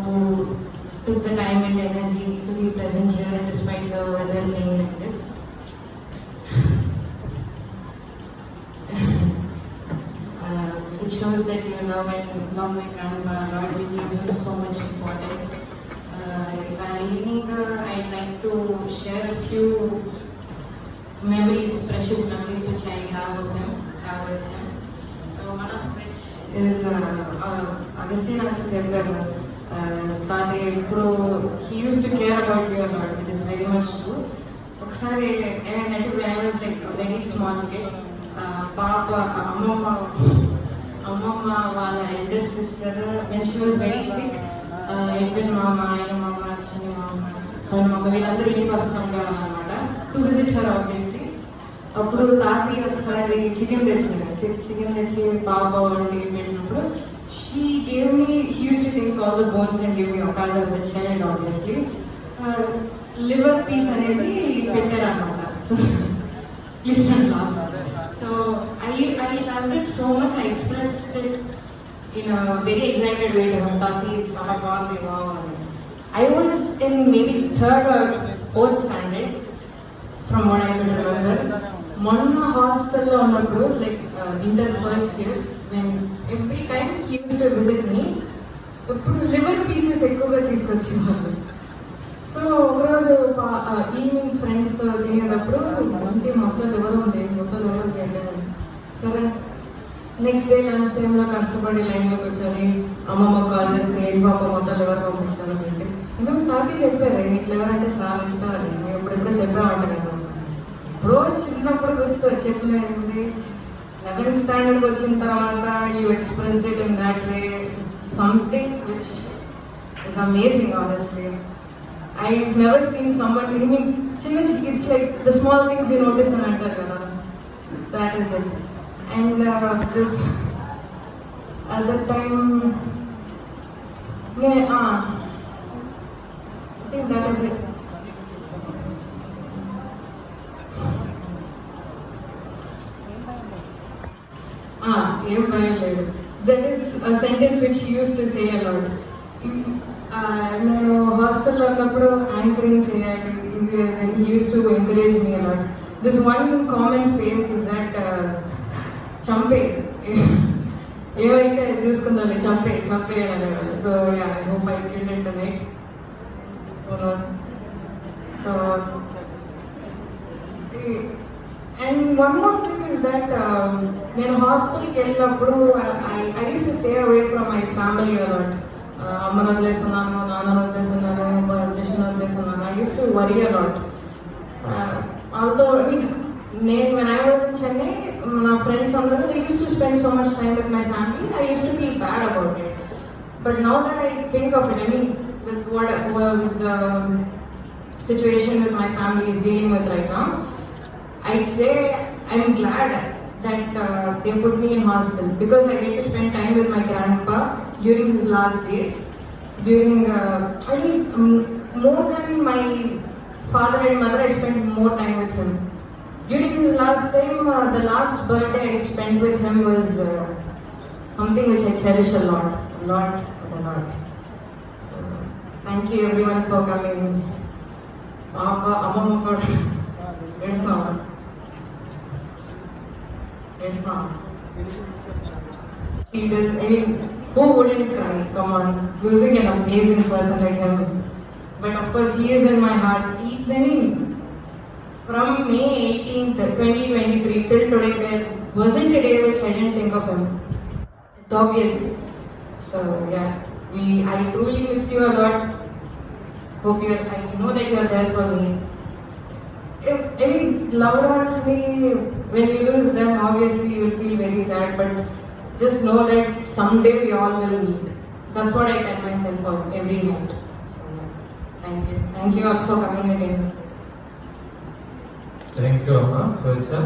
who took the time and energy to be present here despite the weather being like this. It shows that you love my grandpa. Lord, we give him so much importance. Evening, I'd like to share a few memories, precious memories which I have of him, one of which is Agastya Nadu. He used to care about you a lot, which is very much true. When I was like a very small kid, Amma, while elder sister, when she was very sick, Edwin Mama, Mama, Sonu Mama, వీళ్ళందరూ ఇంటికి వస్తుంటారు అన్నమాట to visit her obviously. అప్పుడు తాతయ్య ఒకసారి chicken తెచ్చి పాప వండి పెట్టినప్పుడు she gave me he use to take all the bones and give me as I was a child obviously liver piece అనేది పెట్టారన్నమాట. So please don't laugh. So I loved it so much. I expressed it in a very excited way to Tati. Chana bagundi wow. I was in maybe 3rd or 4th standard, from what I can remember. Monna hostel lo unnappudu, like inter first years, when every time he used to visit me, appudu liver pieces ekkuva teeskochevaru. So ఒకరోజు evening ఫ్రెండ్స్తో తినేటప్పుడు అంటే మొత్తం ఎవరు వెళ్ళాను. సరే next day lunch టైంలో కష్టపడి లైన్లో కూర్చొని అమ్మమ్మ కాల్ చేస్తే ఏంటి పాప మొత్తం ఎవరు పంపించాను అంటే ఇంకా తాకి చెప్పారు నీకు ఎవరు అంటే చాలా ఇష్టం అని. నేను ఎప్పుడెప్పుడో చెప్పామంట కదా. ఎప్పుడో చిన్నప్పుడు గుర్తు చెప్పినది 11th స్టాండర్డ్కి వచ్చిన తర్వాత you expressed it in that way, something which is amazing honestly. I've never seen someone, I mean, it's like the small things you notice and enter, that is it. And this, at that time, I think that is it. There is a sentence which he used to say a lot. నేను హాస్టల్లో ఉన్నప్పుడు anchoring చేయాలి, he used to encourage me a lot. This one common phrase is that చంపే ఏవైతే చూసుకుందాం చంపే అనేవాళ్ళు. So I hope I killed it right. Who knows? So and one more thing is that నేను హాస్టల్కి వెళ్ళినప్పుడు I used to stay away from my family a lot. అమ్మను వదిలేస్తున్నాను, నాన్నను వదిలేస్తున్నాను, జస్ట్ను వదిలేస్తున్నాను. I used to worry a lot. Although when I was in Chennai, my friends అందరూ they used to spend so much time with my family. I used to feel bad about it. But now that I think of it, with the situation with my family is dealing with right now, I'd say I'm glad that they put me in hostel because I get to spend time with my grandpa during his last days. More than my father and mother, I spent more time with him. During his last time, the last birthday I spent with him was something which I cherish a lot. So, thank you everyone for coming. It's not. He does. I mean, who wouldn't cry? Come on, losing an amazing person like him. But of course, he is in my heart. From May 18th, 2023 till today, there wasn't a day which I didn't think of him. It's obvious. So yeah, I truly miss you a lot. I know that you are there for me. Loved ones, when you lose them, obviously you will feel very sad, but just know that someday we all will meet. That's what I tell myself every night. So, thank you all for coming again. Thank you, Amma. So, it's a